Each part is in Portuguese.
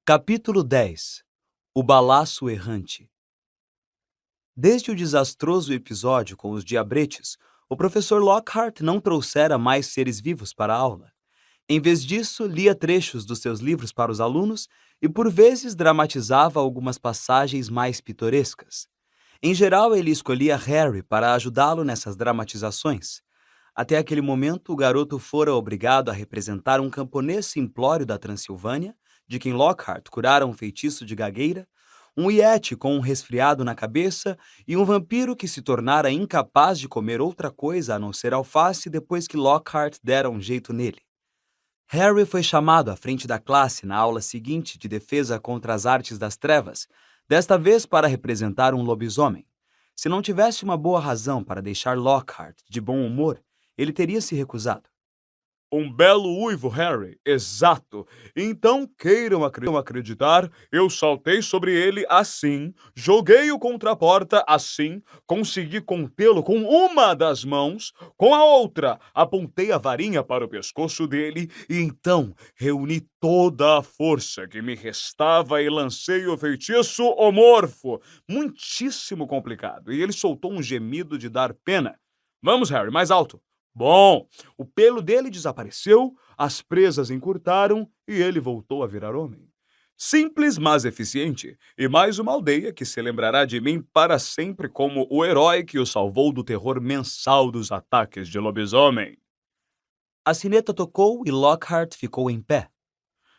Capítulo 10. O balaço errante. Desde o desastroso episódio com os diabretes, o professor Lockhart não trouxera mais seres vivos para a aula. Em vez disso, lia trechos dos seus livros para os alunos e, por vezes, dramatizava algumas passagens mais pitorescas. Em geral, ele escolhia Harry para ajudá-lo nessas dramatizações. Até aquele momento, o garoto fora obrigado a representar um camponês simplório da Transilvânia, de quem Lockhart curara um feitiço de gagueira, um yeti com um resfriado na cabeça e um vampiro que se tornara incapaz de comer outra coisa a não ser alface depois que Lockhart dera um jeito nele. Harry foi chamado à frente da classe na aula seguinte de defesa contra as artes das trevas, desta vez para representar um lobisomem. Se não tivesse uma boa razão para deixar Lockhart de bom humor, ele teria se recusado. Um belo uivo, Harry. Exato. Então, queiram acreditar, eu saltei sobre ele assim, joguei-o contra a porta assim, consegui contê-lo com uma das mãos, com a outra apontei a varinha para o pescoço dele e então reuni toda a força que me restava e lancei o feitiço homorfo. Muitíssimo complicado. E ele soltou um gemido de dar pena. Vamos, Harry, mais alto. Bom, o pelo dele desapareceu, as presas encurtaram e ele voltou a virar homem. Simples, mas eficiente, e mais uma aldeia que se lembrará de mim para sempre como o herói que o salvou do terror mensal dos ataques de lobisomem. A sineta tocou e Lockhart ficou em pé.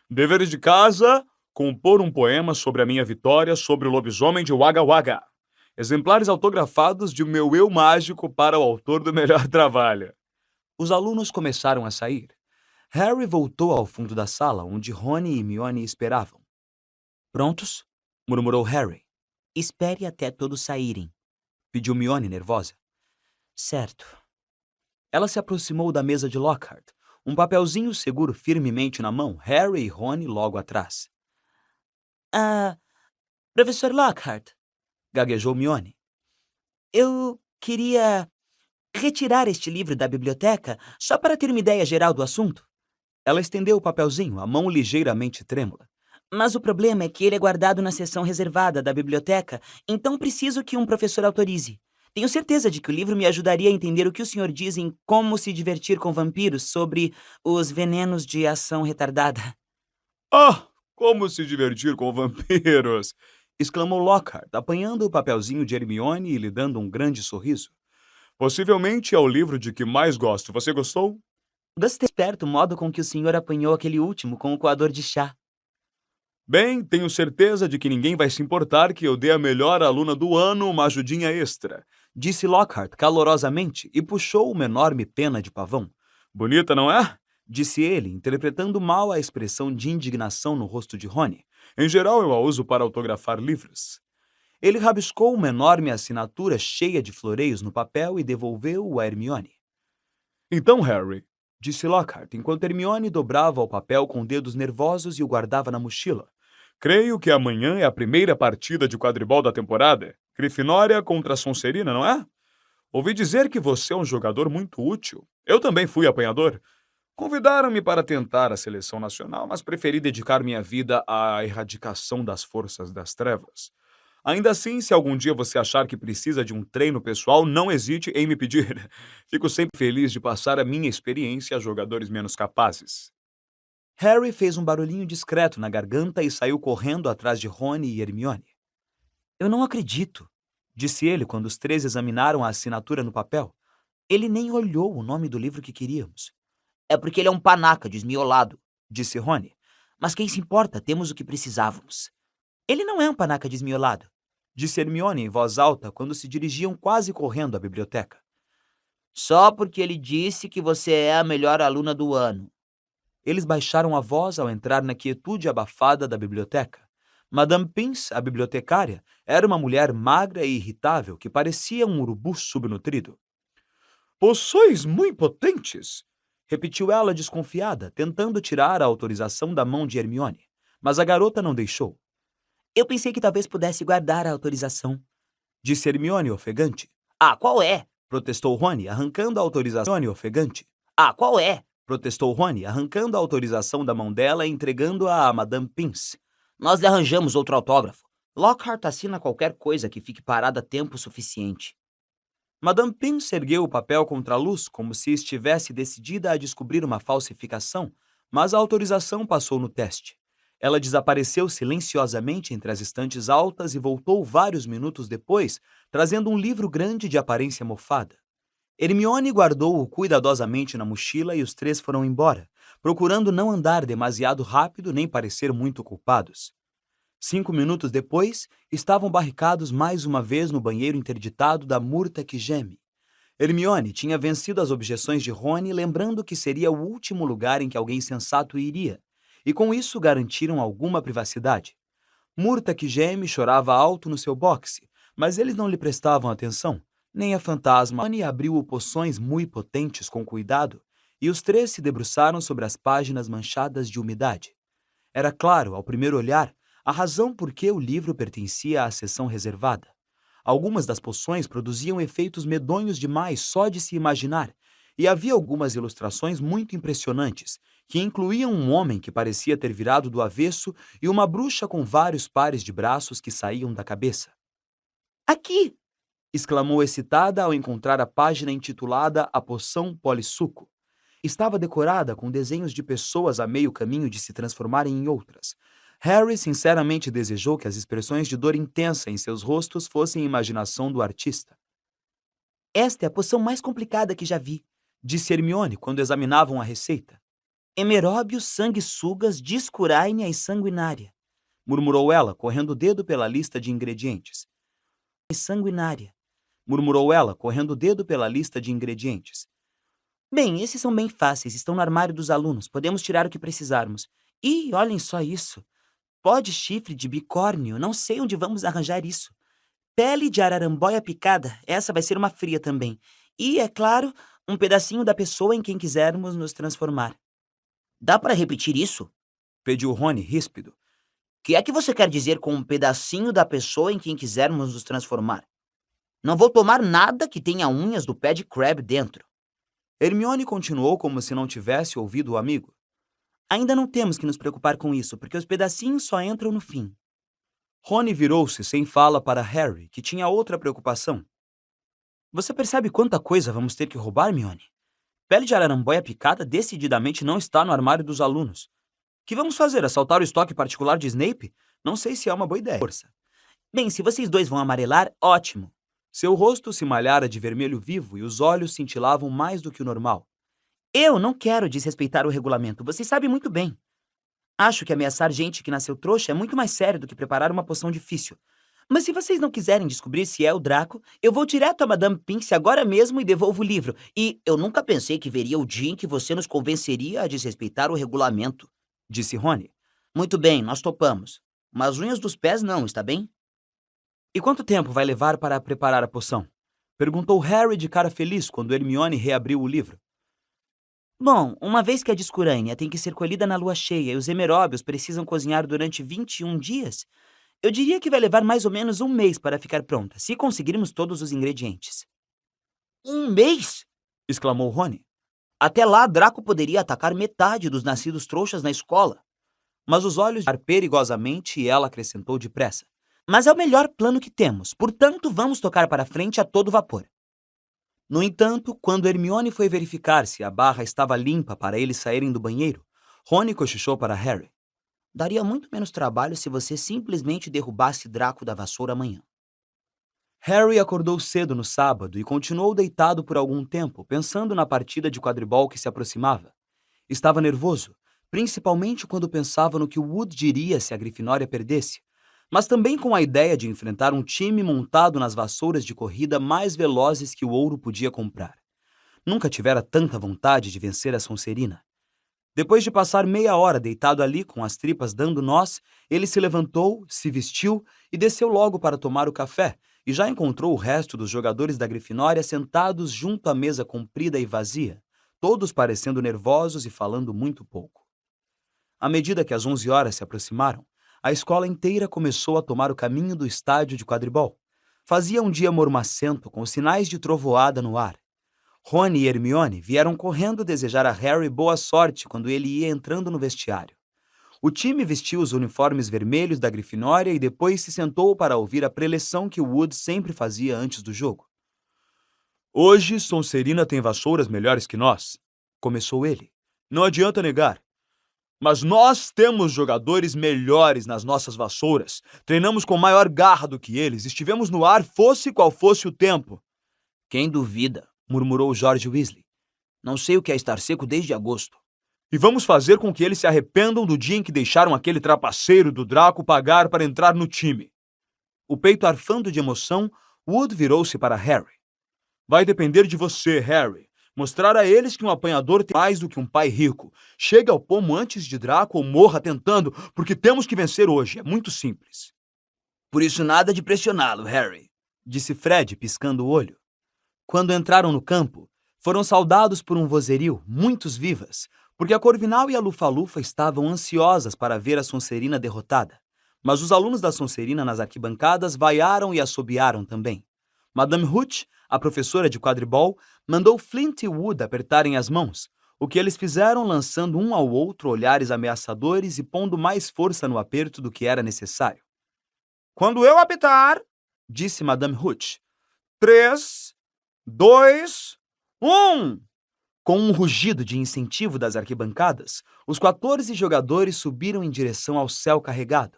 Deveres de casa: compor um poema sobre a minha vitória sobre o lobisomem de Wagga Wagga. Exemplares autografados de meu eu mágico para o autor do melhor trabalho. Os alunos começaram a sair. Harry voltou ao fundo da sala, onde Rony e Hermione esperavam. Prontos? Murmurou Harry. Espere até todos saírem, Pediu Hermione, nervosa. certo? Ela se aproximou da mesa de Lockhart, um papelzinho seguro firmemente na mão, Harry e Rony logo atrás. Professor Lockhart, Gaguejou Hermione. eu queria retirar este livro da biblioteca só para ter uma ideia geral do assunto. Ela estendeu o papelzinho, a mão ligeiramente trêmula. Mas o problema é que ele é guardado na seção reservada da biblioteca, então preciso que um professor autorize. Tenho certeza de que o livro me ajudaria a entender o que o senhor diz em Como se divertir com vampiros sobre os venenos de ação retardada. Ah, como se divertir com vampiros! Exclamou Lockhart, apanhando o papelzinho de Hermione e lhe dando um grande sorriso. Possivelmente é o livro de que mais gosto. Você gostou? Gostei esperto o modo com que o senhor apanhou aquele último com o coador de chá. Bem, tenho certeza de que ninguém vai se importar que eu dê a melhor aluna do ano uma ajudinha extra, Disse Lockhart calorosamente e puxou uma enorme pena de pavão. Bonita, não é? Disse ele, interpretando mal a expressão de indignação no rosto de Rony. Em geral, eu a uso para autografar livros. Ele rabiscou uma enorme assinatura cheia de floreios no papel e devolveu-o a Hermione. Então, Harry, Disse Lockhart, enquanto Hermione dobrava o papel com dedos nervosos e o guardava na mochila. creio que amanhã é a primeira partida de quadribol da temporada. Grifinória contra a Sonserina, não é? Ouvi dizer que você é um jogador muito útil. Eu também fui apanhador. Convidaram-me para tentar a seleção nacional, mas preferi dedicar minha vida à erradicação das forças das trevas. Ainda assim, se algum dia você achar que precisa de um treino pessoal, não hesite em me pedir. Fico sempre feliz de passar a minha experiência a jogadores menos capazes. Harry fez um barulhinho discreto na garganta e saiu correndo atrás de Rony e Hermione. Eu não acredito, disse ele quando os três examinaram a assinatura no papel. Ele nem olhou o nome do livro que queríamos. É porque ele é um panaca desmiolado. Disse Rony. Mas quem se importa, temos o que precisávamos. Ele não é um panaca desmiolado, disse Hermione em voz alta quando se dirigiam quase correndo à biblioteca. Só porque ele disse que você é a melhor aluna do ano. Eles baixaram a voz ao entrar na quietude abafada da biblioteca. Madame Pince, a bibliotecária, era uma mulher magra e irritável que parecia um urubu subnutrido. Possois muito potentes? Repetiu ela desconfiada, tentando tirar a autorização da mão de Hermione. Mas a garota não deixou. Eu pensei que talvez pudesse guardar a autorização. Disse Hermione ofegante. Ah, qual é? Protestou Rony, arrancando a autorização. Hermione ofegante. Ah, qual é? Protestou Rony, arrancando a autorização da mão dela e entregando-a a Madame Pince. Nós lhe arranjamos outro autógrafo. Lockhart assina qualquer coisa que fique parada tempo suficiente. Madame Pince ergueu o papel contra a luz como se estivesse decidida a descobrir uma falsificação, mas a autorização passou no teste. Ela desapareceu silenciosamente entre as estantes altas e voltou vários minutos depois, trazendo um livro grande de aparência mofada. Hermione guardou-o cuidadosamente na mochila e os três foram embora, procurando não andar demasiado rápido nem parecer muito culpados. 5 minutos depois, estavam barricados mais uma vez no banheiro interditado da Murta que Geme. Hermione tinha vencido as objeções de Rony, lembrando que seria o último lugar em que alguém sensato iria, e com isso garantiram alguma privacidade. Murta que Geme chorava alto no seu boxe, mas eles não lhe prestavam atenção, nem a fantasma. Rony abriu poções muito potentes com cuidado, e os três se debruçaram sobre as páginas manchadas de umidade. Era claro, ao primeiro olhar, a razão por que o livro pertencia à seção reservada. Algumas das poções produziam efeitos medonhos demais só de se imaginar, e havia algumas ilustrações muito impressionantes, que incluíam um homem que parecia ter virado do avesso e uma bruxa com vários pares de braços que saíam da cabeça. Aqui! Exclamou excitada ao encontrar a página intitulada A Poção Polissuco. Estava decorada com desenhos de pessoas a meio caminho de se transformarem em outras. Harry sinceramente desejou que as expressões de dor intensa em seus rostos fossem imaginação do artista. Esta é a poção mais complicada que já vi, disse Hermione quando examinavam a receita. Emeróbios, sanguessugas, discurainia e sanguinária, murmurou ela, correndo o dedo pela lista de ingredientes. Sanguinária, murmurou ela, correndo o dedo pela lista de ingredientes. Bem, esses são bem fáceis, estão no armário dos alunos, podemos tirar o que precisarmos. E olhem só isso. Pó de chifre de bicórnio, não sei onde vamos arranjar isso. Pele de araramboia picada, essa vai ser uma fria também. E, é claro, um pedacinho da pessoa em quem quisermos nos transformar. Dá para repetir isso? Pediu Rony ríspido. Que é que você quer dizer com um pedacinho da pessoa em quem quisermos nos transformar? Não vou tomar nada que tenha unhas do pé de Crabbe dentro. Hermione continuou como se não tivesse ouvido o amigo. Ainda não temos que nos preocupar com isso, porque os pedacinhos só entram no fim. Rony virou-se sem fala para Harry, que tinha outra preocupação. Você percebe quanta coisa vamos ter que roubar, Hermione? Pele de araramboia picada decididamente não está no armário dos alunos. Que vamos fazer? Assaltar o estoque particular de Snape? Não sei se é uma boa ideia. Força. Bem, se vocês dois vão amarelar, ótimo. Seu rosto se malhara de vermelho vivo e os olhos cintilavam mais do que o normal. Eu não quero desrespeitar o regulamento, você sabe muito bem. Acho que ameaçar gente que nasceu trouxa é muito mais sério do que preparar uma poção difícil. Mas se vocês não quiserem descobrir se é o Draco, eu vou direto a Madame Pince agora mesmo e devolvo o livro. E eu nunca pensei que veria o dia em que você nos convenceria a desrespeitar o regulamento, disse Rony. Muito bem, nós topamos. Mas unhas dos pés não, está bem? E quanto tempo vai levar para preparar a poção? Perguntou Harry de cara feliz quando Hermione reabriu o livro. Bom, uma vez que a discurânia tem que ser colhida na lua cheia e os emeróbios precisam cozinhar durante 21 dias, eu diria que vai levar mais ou menos 1 mês para ficar pronta, se conseguirmos todos os ingredientes. 1 mês? Exclamou Rony. Até lá, Draco poderia atacar metade dos nascidos trouxas na escola. Mas os olhos perigosamente e ela acrescentou depressa. Mas é o melhor plano que temos, portanto vamos tocar para frente a todo vapor. No entanto, quando Hermione foi verificar se a barra estava limpa para eles saírem do banheiro, Rony cochichou para Harry. Daria muito menos trabalho se você simplesmente derrubasse Draco da vassoura amanhã. Harry acordou cedo no sábado e continuou deitado por algum tempo, pensando na partida de quadribol que se aproximava. Estava nervoso, principalmente quando pensava no que Wood diria se a Grifinória perdesse, mas também com a ideia de enfrentar um time montado nas vassouras de corrida mais velozes que o ouro podia comprar. Nunca tivera tanta vontade de vencer a Sonserina. Depois de passar meia hora deitado ali com as tripas dando nós, ele se levantou, se vestiu e desceu logo para tomar o café, e já encontrou o resto dos jogadores da Grifinória sentados junto à mesa comprida e vazia, todos parecendo nervosos e falando muito pouco. À medida que as 11 horas se aproximaram, a escola inteira começou a tomar o caminho do estádio de quadribol. Fazia um dia mormacento, com sinais de trovoada no ar. Rony e Hermione vieram correndo desejar a Harry boa sorte quando ele ia entrando no vestiário. O time vestiu os uniformes vermelhos da Grifinória e depois se sentou para ouvir a preleção que Wood sempre fazia antes do jogo. Hoje, Sonserina tem vassouras melhores que nós, começou ele. Não adianta negar. Mas nós temos jogadores melhores nas nossas vassouras. Treinamos com maior garra do que eles. Estivemos no ar, fosse qual fosse o tempo. Quem duvida, murmurou George Weasley. Não sei o que é estar seco desde agosto. E vamos fazer com que eles se arrependam do dia em que deixaram aquele trapaceiro do Draco pagar para entrar no time. O peito arfando de emoção, Wood virou-se para Harry. Vai depender de você, Harry. Mostrar a eles que um apanhador tem mais do que um pai rico. Chegue ao pomo antes de Draco ou morra tentando, porque temos que vencer hoje. É muito simples. Por isso nada de pressioná-lo, Harry, disse Fred, piscando o olho. Quando entraram no campo, foram saudados por um vozerio, muitos vivas, porque a Corvinal e a Lufa-Lufa estavam ansiosas para ver a Sonserina derrotada. Mas os alunos da Sonserina nas arquibancadas vaiaram e assobiaram também. Madame Hooch, a professora de quadribol, mandou Flint e Wood apertarem as mãos, o que eles fizeram lançando um ao outro olhares ameaçadores e pondo mais força no aperto do que era necessário. Quando eu apitar, disse Madame Hooch, 3, 2, 1... Com um rugido de incentivo das arquibancadas, os 14 jogadores subiram em direção ao céu carregado.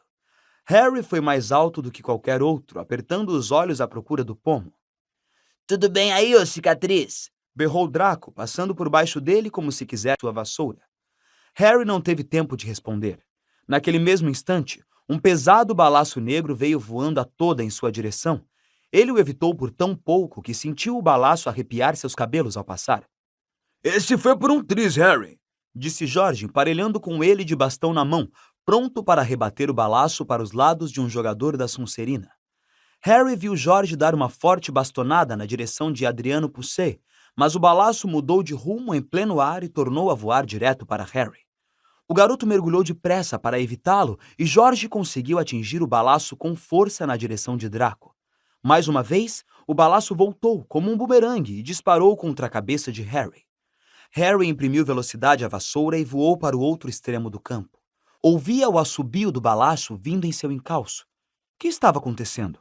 Harry foi mais alto do que qualquer outro, apertando os olhos à procura do pomo. Tudo bem aí, ô cicatriz? Berrou Draco, passando por baixo dele como se quisesse sua vassoura. Harry não teve tempo de responder. Naquele mesmo instante, um pesado balaço negro veio voando a toda em sua direção. Ele o evitou por tão pouco que sentiu o balaço arrepiar seus cabelos ao passar. Esse foi por um triz, Harry, disse Jorge, emparelhando com ele de bastão na mão, pronto para rebater o balaço para os lados de um jogador da Sonserina. Harry viu Jorge dar uma forte bastonada na direção de Adriano Pusset, mas o balaço mudou de rumo em pleno ar e tornou a voar direto para Harry. O garoto mergulhou depressa para evitá-lo e Jorge conseguiu atingir o balaço com força na direção de Draco. Mais uma vez, o balaço voltou como um bumerangue e disparou contra a cabeça de Harry. Harry imprimiu velocidade à vassoura e voou para o outro extremo do campo. Ouvia o assobio do balaço vindo em seu encalço. O que estava acontecendo?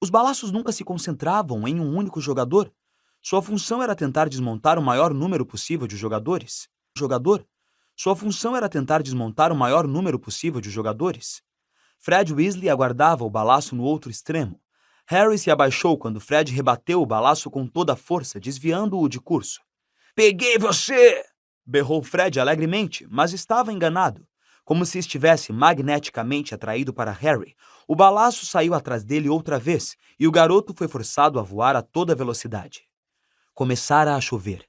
Os balaços nunca se concentravam em um único jogador. Sua função era tentar desmontar o maior número possível de jogadores. Sua função era tentar desmontar o maior número possível de jogadores. Fred Weasley aguardava o balaço no outro extremo. Harry se abaixou quando Fred rebateu o balaço com toda a força, desviando-o de curso. Peguei você! Berrou Fred alegremente, mas estava enganado. Como se estivesse magneticamente atraído para Harry, o balaço saiu atrás dele outra vez e o garoto foi forçado a voar a toda velocidade. Começara a chover.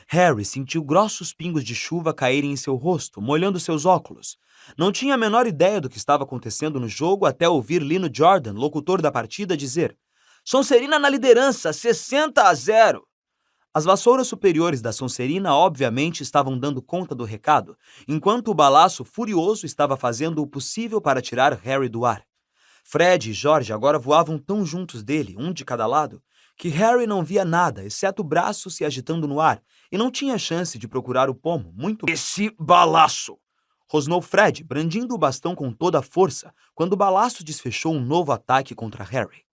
Harry sentiu grossos pingos de chuva caírem em seu rosto, molhando seus óculos. Não tinha a menor ideia do que estava acontecendo no jogo até ouvir Lino Jordan, locutor da partida, dizer: Sonserina na liderança, 60-0. As vassouras superiores da Sonserina obviamente estavam dando conta do recado, enquanto o balaço furioso estava fazendo o possível para tirar Harry do ar. Fred e George agora voavam tão juntos dele, um de cada lado, que Harry não via nada, exceto o braço se agitando no ar, e não tinha chance de procurar o pomo, muito... Esse balaço! Rosnou Fred, brandindo o bastão com toda a força, quando o balaço desfechou um novo ataque contra Harry.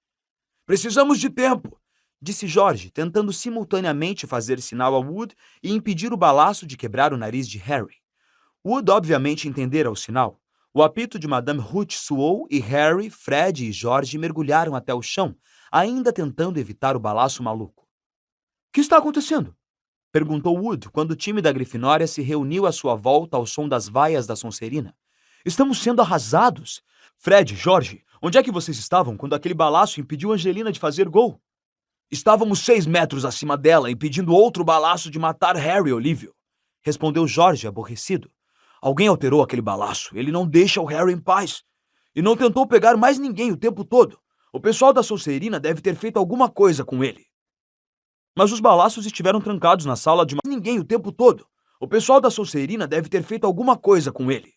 Precisamos de tempo! Disse George, tentando simultaneamente fazer sinal a Wood e impedir o balaço de quebrar o nariz de Harry. Wood obviamente entendera o sinal. O apito de Madame Hooch soou e Harry, Fred e George mergulharam até o chão, ainda tentando evitar o balaço maluco. — O que está acontecendo? Perguntou Wood quando o time da Grifinória se reuniu à sua volta ao som das vaias da Sonserina. Estamos sendo arrasados! Fred, George, onde é que vocês estavam quando aquele balaço impediu Angelina de fazer gol? Estávamos 6 metros acima dela, impedindo outro balaço de matar Harry, Olívio, respondeu George, aborrecido. Alguém alterou aquele balaço. Ele não deixa o Harry em paz. E não tentou pegar mais ninguém o tempo todo. O pessoal da Sonserina deve ter feito alguma coisa com ele. Mas os balaços estiveram trancados na sala de... Ninguém o tempo todo. O pessoal da Sonserina deve ter feito alguma coisa com ele.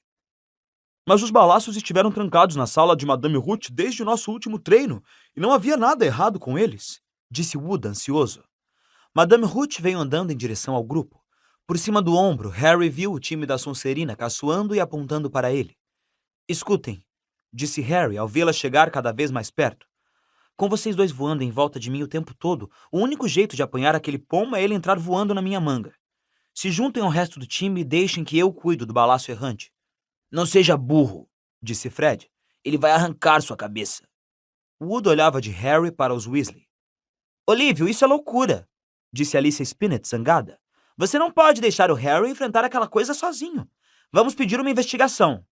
Mas os balaços estiveram trancados na sala de Madame Hooch desde o nosso último treino, e não havia nada errado com eles, disse Wood, ansioso. Madame Hooch veio andando em direção ao grupo. Por cima do ombro, Harry viu o time da Sonserina caçoando e apontando para ele. Escutem, disse Harry ao vê-la chegar cada vez mais perto. Com vocês dois voando em volta de mim o tempo todo, o único jeito de apanhar aquele pomo é ele entrar voando na minha manga. Se juntem ao resto do time e deixem que eu cuido do balaço errante. Não seja burro, disse Fred. Ele vai arrancar sua cabeça. Wood olhava de Harry para os Weasley. Olívio, isso é loucura, disse Alicia Spinnet zangada. Você não pode deixar o Harry enfrentar aquela coisa sozinho. Vamos pedir uma investigação.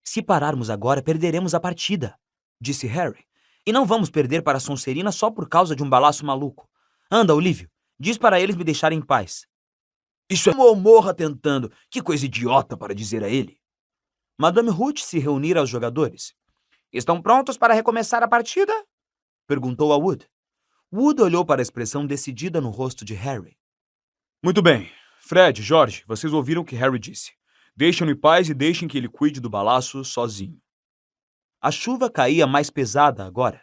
Se pararmos agora, perderemos a partida, disse Harry. E não vamos perder para a Sonserina só por causa de um balaço maluco. Anda, Olívio, diz para eles me deixarem em paz. Isso é o Morra tentando. Que coisa idiota para dizer a ele. Madame Hooch se reunira aos jogadores. Estão prontos para recomeçar a partida? Perguntou a Wood. Wood olhou para a expressão decidida no rosto de Harry. Muito bem. Fred, George, vocês ouviram o que Harry disse. Deixem-no em paz e deixem que ele cuide do balaço sozinho. A chuva caía mais pesada agora.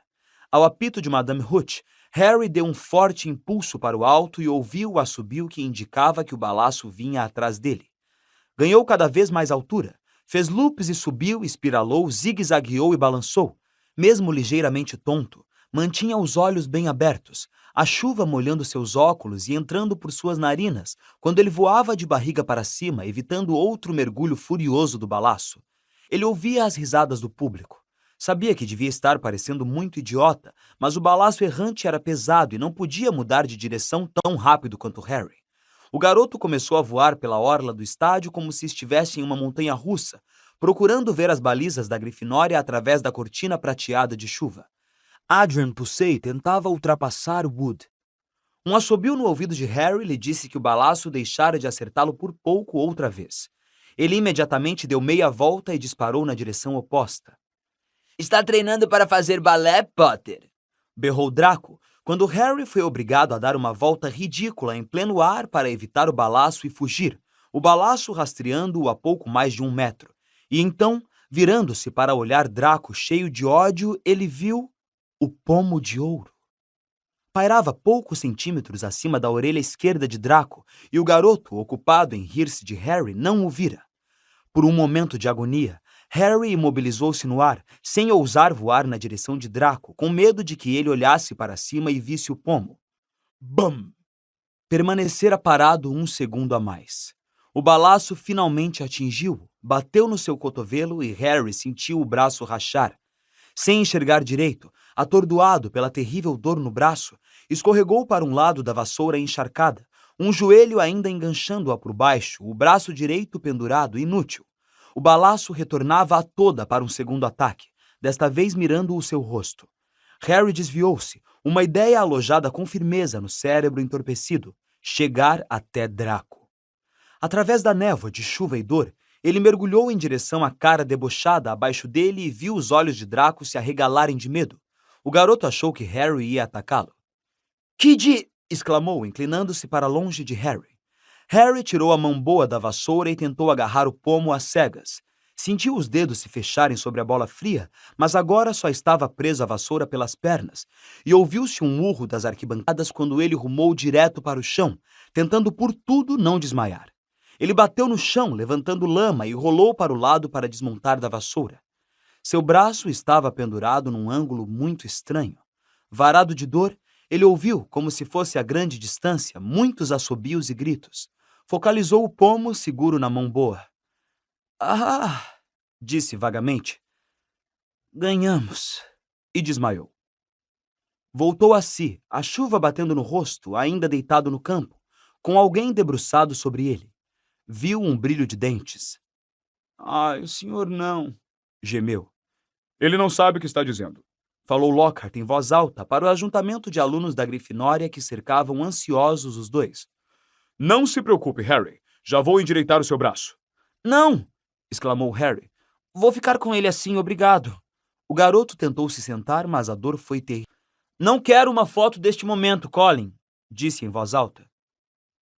Ao apito de Madame Hooch, Harry deu um forte impulso para o alto e ouviu o assobio que indicava que o balaço vinha atrás dele. Ganhou cada vez mais altura, fez loops e subiu, espiralou, zigue-zagueou e balançou. Mesmo ligeiramente tonto, mantinha os olhos bem abertos, a chuva molhando seus óculos e entrando por suas narinas, quando ele voava de barriga para cima, evitando outro mergulho furioso do balaço. Ele ouvia as risadas do público. Sabia que devia estar parecendo muito idiota, mas o balaço errante era pesado e não podia mudar de direção tão rápido quanto Harry. O garoto começou a voar pela orla do estádio como se estivesse em uma montanha-russa, procurando ver as balizas da Grifinória através da cortina prateada de chuva. Adrian Pusey tentava ultrapassar Wood. Um assobio no ouvido de Harry lhe disse que o balaço deixara de acertá-lo por pouco outra vez. Ele imediatamente deu meia volta e disparou na direção oposta. Está treinando para fazer balé, Potter? Berrou Draco, quando Harry foi obrigado a dar uma volta ridícula em pleno ar para evitar o balaço e fugir, o balaço rastreando-o a pouco mais de 1 metro. E então, virando-se para olhar Draco cheio de ódio, ele viu o pomo de ouro. Pairava poucos centímetros acima da orelha esquerda de Draco, e o garoto, ocupado em rir-se de Harry, não o vira. Por um momento de agonia, Harry imobilizou-se no ar, sem ousar voar na direção de Draco, com medo de que ele olhasse para cima e visse o pomo. Bam! Permanecera parado 1 segundo a mais. O balaço finalmente atingiu-o, bateu no seu cotovelo e Harry sentiu o braço rachar. Sem enxergar direito, atordoado pela terrível dor no braço, escorregou para um lado da vassoura encharcada, um joelho ainda enganchando-a por baixo, o braço direito pendurado, inútil. O balaço retornava a toda para um segundo ataque, desta vez mirando o seu rosto. Harry desviou-se, uma ideia alojada com firmeza no cérebro entorpecido, chegar até Draco. Através da névoa de chuva e dor, ele mergulhou em direção à cara debochada abaixo dele e viu os olhos de Draco se arregalarem de medo. O garoto achou que Harry ia atacá-lo. Kid! Exclamou, inclinando-se para longe de Harry. Harry tirou a mão boa da vassoura e tentou agarrar o pomo às cegas. Sentiu os dedos se fecharem sobre a bola fria, mas agora só estava preso à vassoura pelas pernas, e ouviu-se um urro das arquibancadas quando ele rumou direto para o chão, tentando por tudo não desmaiar. Ele bateu no chão, levantando lama, e rolou para o lado para desmontar da vassoura. Seu braço estava pendurado num ângulo muito estranho. Varado de dor, ele ouviu, como se fosse a grande distância, muitos assobios e gritos. Focalizou o pomo seguro na mão boa. Ah! Disse vagamente. Ganhamos. E desmaiou. Voltou a si, a chuva batendo no rosto, ainda deitado no campo, com alguém debruçado sobre ele. Viu um brilho de dentes. Ai, o senhor não, gemeu. Ele não sabe o que está dizendo. Falou Lockhart em voz alta para o ajuntamento de alunos da Grifinória que cercavam ansiosos os dois. Não se preocupe, Harry. Já vou endireitar o seu braço. Não! Exclamou Harry. Vou ficar com ele assim, obrigado. O garoto tentou se sentar, mas a dor foi terrível. Não quero uma foto deste momento, Colin, disse em voz alta.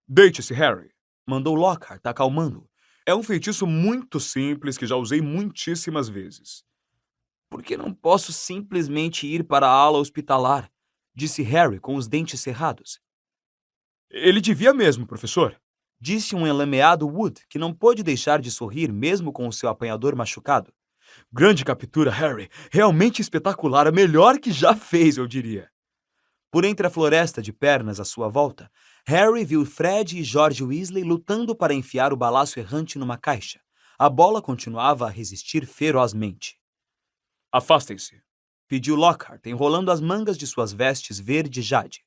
Deite-se, Harry, mandou Lockhart, acalmando-o. É um feitiço muito simples que já usei muitíssimas vezes. Por que não posso simplesmente ir para a ala hospitalar? Disse Harry com os dentes cerrados. Ele devia mesmo, professor, disse um enlameado Wood, que não pôde deixar de sorrir mesmo com o seu apanhador machucado. Grande captura, Harry. Realmente espetacular, a melhor que já fez, eu diria. Por entre a floresta de pernas à sua volta, Harry viu Fred e George Weasley lutando para enfiar o balaço errante numa caixa. A bola continuava a resistir ferozmente. Afastem-se. Pediu Lockhart, enrolando as mangas de suas vestes verde jade.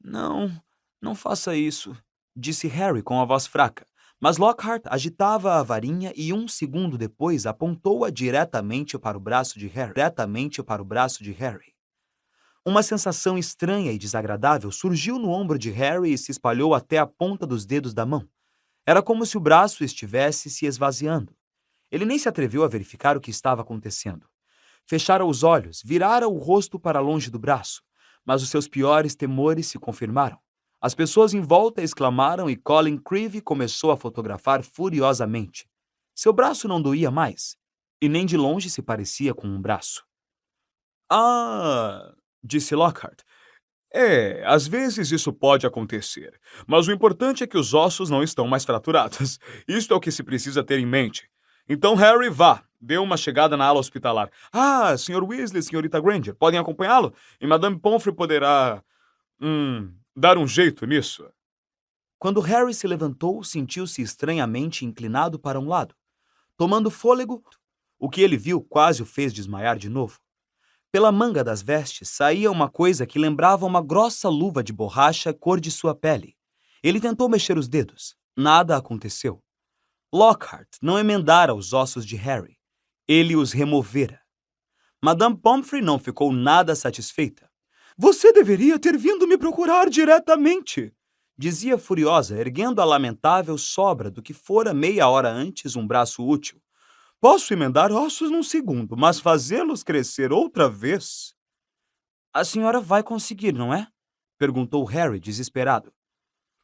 Não faça isso, disse Harry com a voz fraca. Mas Lockhart agitava a varinha e 1 segundo depois apontou-a diretamente para o braço de Harry. Uma sensação estranha e desagradável surgiu no ombro de Harry e se espalhou até a ponta dos dedos da mão. Era como se o braço estivesse se esvaziando. Ele nem se atreveu a verificar o que estava acontecendo. Fechara os olhos, virara o rosto para longe do braço, mas os seus piores temores se confirmaram. As pessoas em volta exclamaram e Colin Creevy começou a fotografar furiosamente. Seu braço não doía mais, e nem de longe se parecia com um braço. Ah, disse Lockhart. Às vezes isso pode acontecer, mas o importante é que os ossos não estão mais fraturados. Isto é o que se precisa ter em mente. Então, Harry, vá. Dê uma chegada na ala hospitalar. Ah, Sr. Weasley, Srta. Granger, podem acompanhá-lo? E Madame Pomfrey poderá... dar um jeito nisso. Quando Harry se levantou, sentiu-se estranhamente inclinado para um lado. Tomando fôlego, o que ele viu quase o fez desmaiar de novo. Pela manga das vestes saía uma coisa que lembrava uma grossa luva de borracha cor de sua pele. Ele tentou mexer os dedos. Nada aconteceu. Lockhart não emendara os ossos de Harry. Ele os removera. Madame Pomfrey não ficou nada satisfeita. Você deveria ter vindo me procurar diretamente, dizia furiosa, erguendo a lamentável sobra do que fora meia hora antes um braço útil. Posso emendar ossos num segundo, mas fazê-los crescer outra vez? A senhora vai conseguir, não é? Perguntou Harry, desesperado.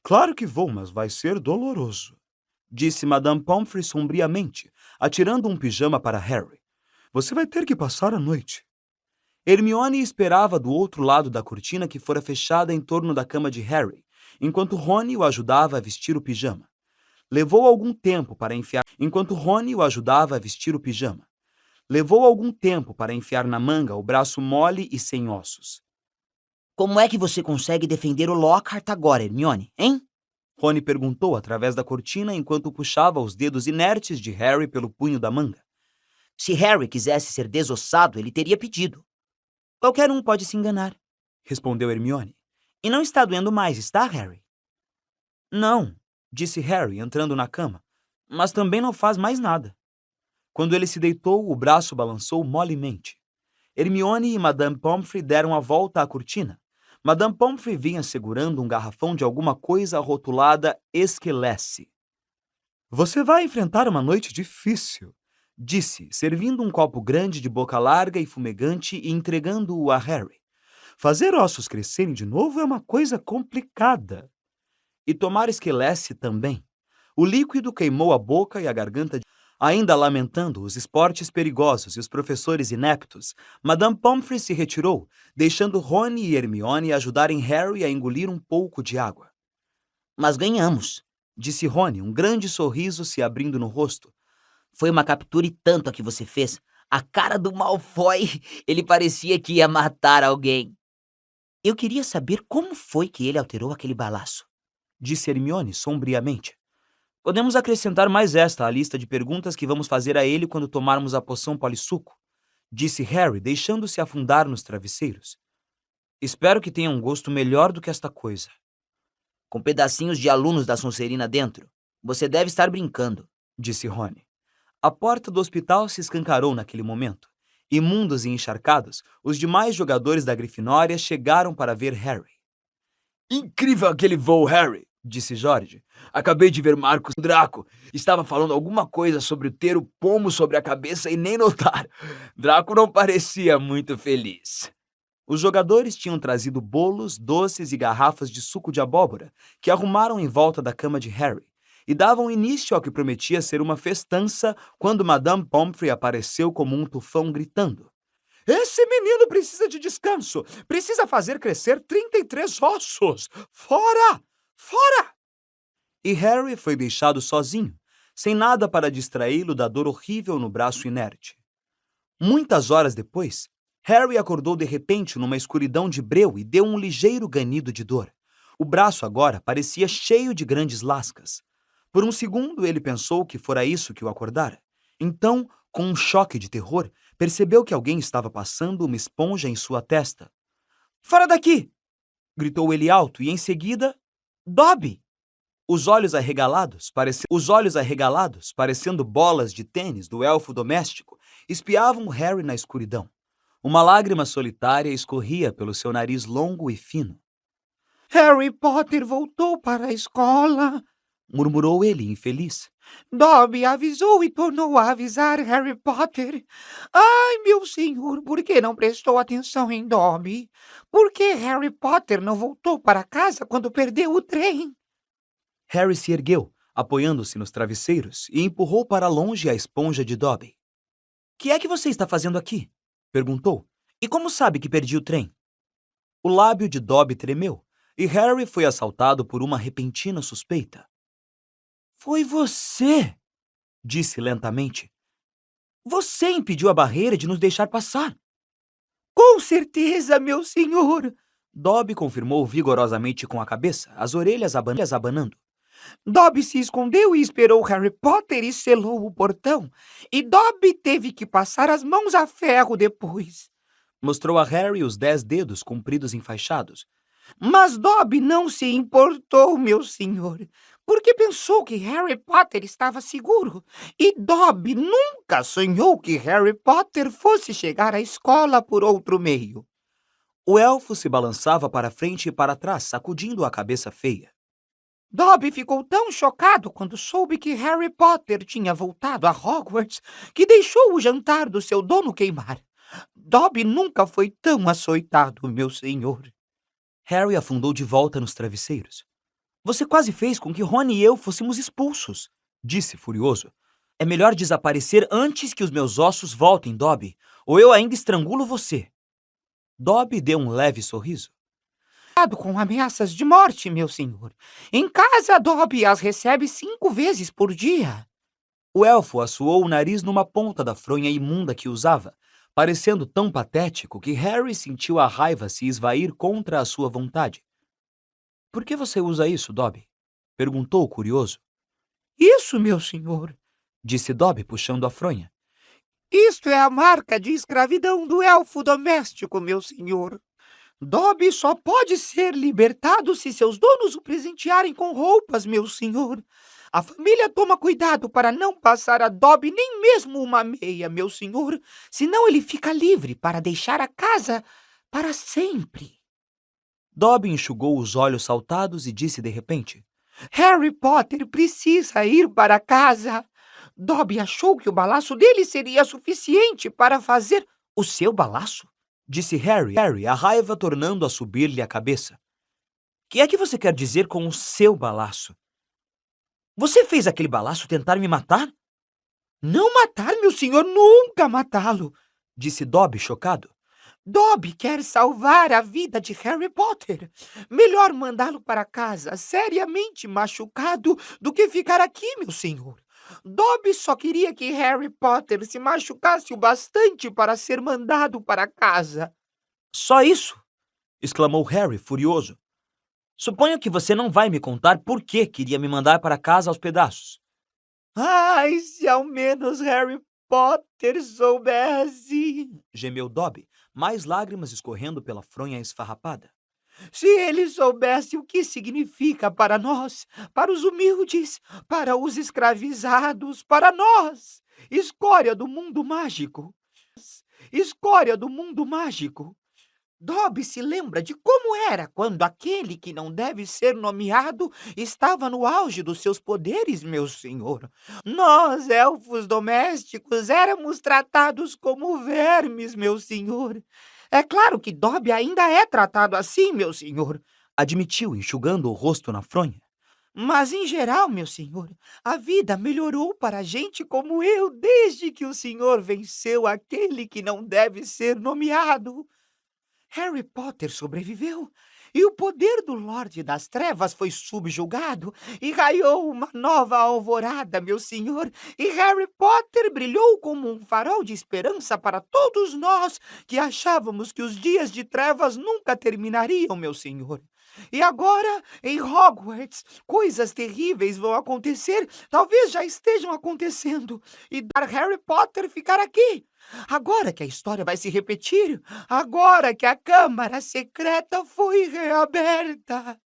Claro que vou, mas vai ser doloroso, disse Madame Pomfrey sombriamente, atirando um pijama para Harry. Você vai ter que passar a noite. Hermione esperava do outro lado da cortina que fora fechada em torno da cama de Harry, enquanto Rony o ajudava a vestir o pijama. Levou algum tempo para enfiar na manga o braço mole e sem ossos. Como é que você consegue defender o Lockhart agora, Hermione, hein? Rony perguntou através da cortina enquanto puxava os dedos inertes de Harry pelo punho da manga. Se Harry quisesse ser desossado, ele teria pedido. Qualquer um pode se enganar, respondeu Hermione. E não está doendo mais, está, Harry? Não, disse Harry, entrando na cama, mas também não faz mais nada. Quando ele se deitou, o braço balançou molemente. Hermione e Madame Pomfrey deram a volta à cortina. Madame Pomfrey vinha segurando um garrafão de alguma coisa rotulada Esquelece. Você vai enfrentar uma noite difícil, disse, servindo um copo grande de boca larga e fumegante e entregando-o a Harry. Fazer ossos crescerem de novo é uma coisa complicada. E tomar Esquelece também. O líquido queimou a boca e a garganta. Ainda lamentando os esportes perigosos e os professores ineptos, Madame Pomfrey se retirou, deixando Rony e Hermione ajudarem Harry a engolir um pouco de água. Mas ganhamos, disse Rony, um grande sorriso se abrindo no rosto. Foi uma captura e tanto a que você fez. A cara do Malfoy, ele parecia que ia matar alguém. Eu queria saber como foi que ele alterou aquele balaço, disse Hermione sombriamente. Podemos acrescentar mais esta à lista de perguntas que vamos fazer a ele quando tomarmos a poção polissuco, disse Harry, deixando-se afundar nos travesseiros. Espero que tenha um gosto melhor do que esta coisa. Com pedacinhos de alunos da Sonserina dentro. Você deve estar brincando, disse Rony. A porta do hospital se escancarou naquele momento. Imundos e encharcados, os demais jogadores da Grifinória chegaram para ver Harry. Incrível aquele voo, Harry, disse George. Acabei de ver Marcos Draco. Estava falando alguma coisa sobre ter o pomo sobre a cabeça e nem notar. Draco não parecia muito feliz. Os jogadores tinham trazido bolos, doces e garrafas de suco de abóbora, que arrumaram em volta da cama de Harry, e davam início ao que prometia ser uma festança quando Madame Pomfrey apareceu como um tufão gritando. Esse menino precisa de descanso. Precisa fazer crescer 33 ossos. Fora! Fora! E Harry foi deixado sozinho, sem nada para distraí-lo da dor horrível no braço inerte. Muitas horas depois, Harry acordou de repente numa escuridão de breu e deu um ligeiro ganido de dor. O braço agora parecia cheio de grandes lascas. Por um segundo, ele pensou que fora isso que o acordara. Então, com um choque de terror, percebeu que alguém estava passando uma esponja em sua testa. "Fora daqui!" gritou ele alto e, em seguida, Dobby! Os olhos arregalados, parecendo bolas de tênis do elfo doméstico, espiavam Harry na escuridão. Uma lágrima solitária escorria pelo seu nariz longo e fino. Harry Potter voltou para a escola, Murmurou ele, infeliz. Dobby avisou e tornou a avisar Harry Potter. Ai, meu senhor, por que não prestou atenção em Dobby? Por que Harry Potter não voltou para casa quando perdeu o trem? Harry se ergueu, apoiando-se nos travesseiros, e empurrou para longe a esponja de Dobby. "Que é que você está fazendo aqui?" perguntou. "E como sabe que perdi o trem?" O lábio de Dobby tremeu, e Harry foi assaltado por uma repentina suspeita. "Foi você!" disse lentamente. "Você impediu a barreira de nos deixar passar." Com certeza, meu senhor. Dobby confirmou vigorosamente com a cabeça, as orelhas abanando. Dobby se escondeu e esperou Harry Potter e selou o portão. E Dobby teve que passar as mãos a ferro depois. Mostrou a Harry os 10 dedos compridos enfaixados. Mas Dobby não se importou, meu senhor, porque pensou que Harry Potter estava seguro. E Dobby nunca sonhou que Harry Potter fosse chegar à escola por outro meio. O elfo se balançava para frente e para trás, sacudindo a cabeça feia. Dobby ficou tão chocado quando soube que Harry Potter tinha voltado a Hogwarts que deixou o jantar do seu dono queimar. Dobby nunca foi tão açoitado, meu senhor. Harry afundou de volta nos travesseiros. "Você quase fez com que Rony e eu fôssemos expulsos", disse furioso. "É melhor desaparecer antes que os meus ossos voltem, Dobby, ou eu ainda estrangulo você." Dobby deu um leve sorriso. Com ameaças de morte, meu senhor. Em casa, Dobby as recebe 5 vezes por dia. O elfo assoou o nariz numa ponta da fronha imunda que usava, parecendo tão patético que Harry sentiu a raiva se esvair contra a sua vontade. "Por que você usa isso, Dobby?" perguntou curioso. Isso, meu senhor. Disse Dobby, puxando a fronha. Isto é a marca de escravidão do elfo doméstico, meu senhor. Dobby só pode ser libertado se seus donos o presentearem com roupas, meu senhor. A família toma cuidado para não passar a Dobby nem mesmo uma meia, meu senhor, senão ele fica livre para deixar a casa para sempre. Dobby enxugou os olhos saltados e disse de repente. Harry Potter precisa ir para casa. Dobby achou que o balaço dele seria suficiente para fazer o seu balaço? Disse Harry, a raiva tornando a subir-lhe a cabeça. Que é que você quer dizer com o seu balaço? Você fez aquele balaço tentar me matar? Não matar, meu senhor, nunca matá-lo, disse Dobby, chocado. Dobby quer salvar a vida de Harry Potter. Melhor mandá-lo para casa seriamente machucado do que ficar aqui, meu senhor. Dobby só queria que Harry Potter se machucasse o bastante para ser mandado para casa. Só isso? Exclamou Harry, furioso. Suponho que você não vai me contar por que queria me mandar para casa aos pedaços. Ai, se ao menos Harry Potter soubesse, gemeu Dobby, mais lágrimas escorrendo pela fronha esfarrapada. Se ele soubesse o que significa para nós, para os humildes, para os escravizados, para nós, escória do mundo mágico. Escória do mundo mágico. Dobby se lembra de como era quando aquele que não deve ser nomeado estava no auge dos seus poderes, meu senhor. Nós, elfos domésticos, éramos tratados como vermes, meu senhor. É claro que Dobby ainda é tratado assim, meu senhor, admitiu, enxugando o rosto na fronha. Mas, em geral, meu senhor, a vida melhorou para gente como eu desde que o senhor venceu aquele que não deve ser nomeado. Harry Potter sobreviveu. e o poder do Lorde das Trevas foi subjugado, e raiou uma nova alvorada, meu senhor, e Harry Potter brilhou como um farol de esperança para todos nós que achávamos que os dias de trevas nunca terminariam, meu senhor. E agora, em Hogwarts, coisas terríveis vão acontecer, talvez já estejam acontecendo, e dar Harry Potter ficar aqui. Agora que a história vai se repetir, agora que a Câmara Secreta foi reaberta.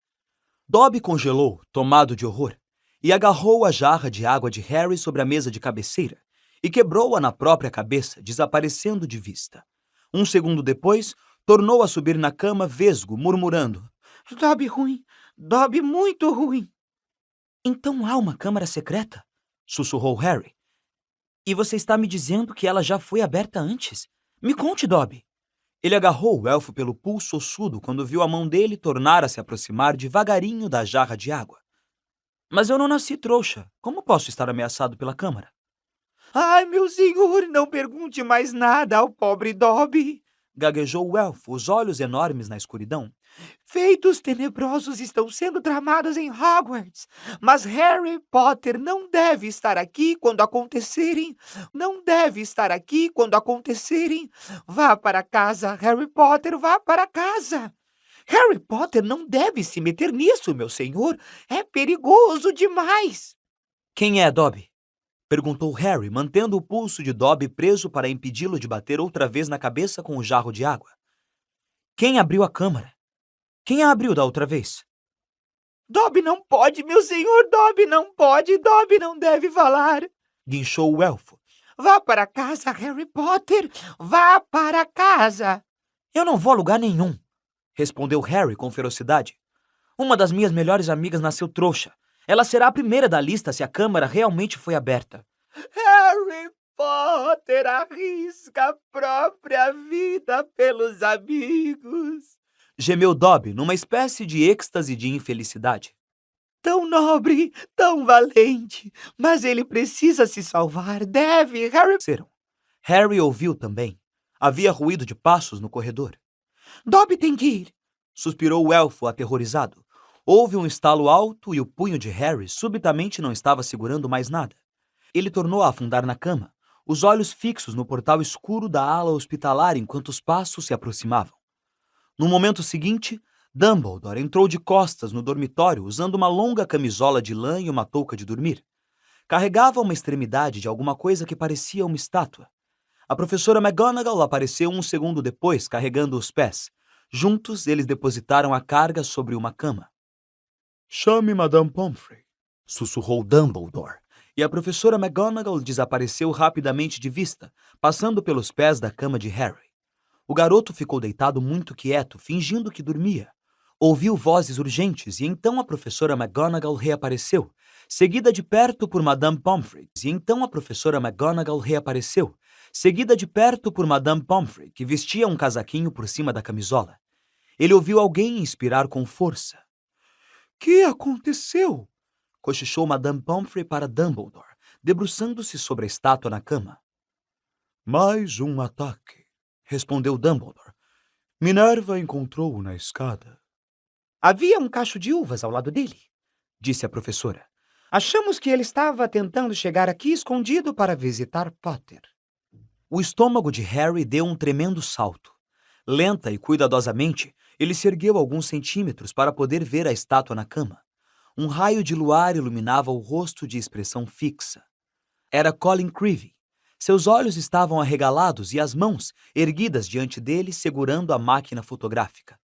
Dobby congelou, tomado de horror, e agarrou a jarra de água de Harry sobre a mesa de cabeceira e quebrou-a na própria cabeça, desaparecendo de vista. Um segundo depois, tornou a subir na cama vesgo, murmurando: Dobby ruim, Dobby muito ruim. Então há uma câmara secreta? Sussurrou Harry. E você está me dizendo que ela já foi aberta antes? Me conte, Dobby. Ele agarrou o elfo pelo pulso ossudo quando viu a mão dele tornar a se aproximar devagarinho da jarra de água. Mas eu não nasci trouxa. Como posso estar ameaçado pela câmara? Ai, meu senhor, não pergunte mais nada ao pobre Dobby. Gaguejou o elfo, os olhos enormes na escuridão. Feitos tenebrosos estão sendo tramados em Hogwarts, mas Harry Potter não deve estar aqui quando acontecerem. Não deve estar aqui quando acontecerem. Vá para casa, Harry Potter, vá para casa. Harry Potter não deve se meter nisso, meu senhor. É perigoso demais. Quem é Dobby? Perguntou Harry, mantendo o pulso de Dobby preso para impedi-lo de bater outra vez na cabeça com o jarro de água. Quem abriu a câmara? Quem a abriu da outra vez? Dobby não pode, meu senhor, Dobby não pode, Dobby não deve falar. Guinchou o elfo. Vá para casa, Harry Potter, vá para casa. Eu não vou a lugar nenhum, respondeu Harry com ferocidade. Uma das minhas melhores amigas nasceu trouxa. Ela será a primeira da lista se a câmara realmente foi aberta. Harry Potter arrisca a própria vida pelos amigos. Gemeu Dobby numa espécie de êxtase de infelicidade. Tão nobre, tão valente, mas ele precisa se salvar, deve, Harry... Harry ouviu também. Havia ruído de passos no corredor. Dobby tem que ir, suspirou o elfo aterrorizado. Houve um estalo alto e o punho de Harry subitamente não estava segurando mais nada. Ele tornou a afundar na cama, os olhos fixos no portal escuro da ala hospitalar enquanto os passos se aproximavam. No momento seguinte, Dumbledore entrou de costas no dormitório usando uma longa camisola de lã e uma touca de dormir. Carregava uma extremidade de alguma coisa que parecia uma estátua. A professora McGonagall apareceu um segundo depois, carregando os pés. Juntos, eles depositaram a carga sobre uma cama. Chame Madame Pomfrey, sussurrou Dumbledore, e a professora McGonagall desapareceu rapidamente de vista, passando pelos pés da cama de Harry. O garoto ficou deitado muito quieto, fingindo que dormia. Ouviu vozes urgentes e então a professora McGonagall reapareceu, seguida de perto por Madame Pomfrey, que vestia um casaquinho por cima da camisola. Ele ouviu alguém inspirar com força. Que aconteceu? Cochichou Madame Pomfrey para Dumbledore, debruçando-se sobre a estátua na cama. Mais um ataque, respondeu Dumbledore. Minerva encontrou-o na escada. Havia um cacho de uvas ao lado dele, disse a professora. Achamos que ele estava tentando chegar aqui escondido para visitar Potter. O estômago de Harry deu um tremendo salto. Lenta e cuidadosamente, ele se ergueu alguns centímetros para poder ver a estátua na cama. Um raio de luar iluminava o rosto de expressão fixa. Era Colin Creevey. Seus olhos estavam arregalados e as mãos, erguidas diante dele, segurando a máquina fotográfica.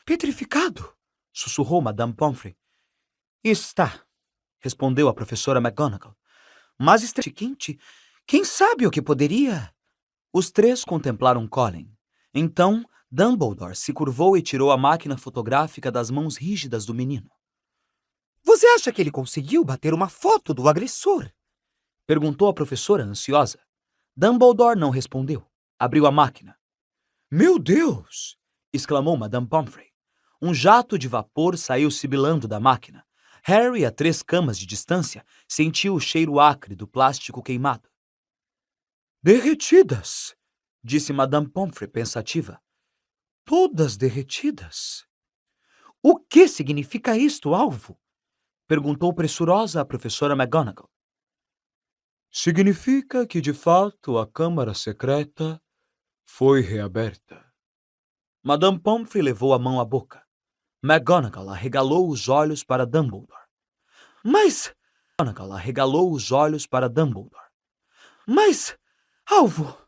Petrificado, sussurrou Madame Pomfrey. Está, respondeu a professora McGonagall. Mas quente, quem sabe o que poderia... Os três contemplaram Colin. Então, Dumbledore se curvou e tirou a máquina fotográfica das mãos rígidas do menino. Você acha que ele conseguiu bater uma foto do agressor? Perguntou a professora, ansiosa. Dumbledore não respondeu. Abriu a máquina. Meu Deus! Exclamou Madame Pomfrey. Um jato de vapor saiu sibilando da máquina. Harry, a 3 camas de distância, sentiu o cheiro acre do plástico queimado. Derretidas, disse Madame Pomfrey pensativa. Todas derretidas. O que significa isto, alvo? Perguntou pressurosa a professora McGonagall. Significa que, de fato, a Câmara Secreta foi reaberta. Madame Pomfrey levou a mão à boca. McGonagall arregalou os olhos para Dumbledore. Mas, McGonagall arregalou os olhos para Dumbledore. mas, alvo,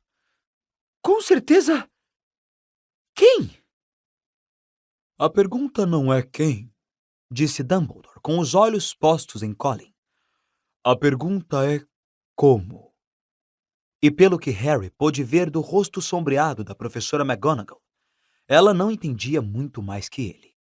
com certeza, quem? A pergunta não é quem, disse Dumbledore, com os olhos postos em Colin. A pergunta é como. E pelo que Harry pôde ver do rosto sombreado da professora McGonagall, ela não entendia muito mais que ele.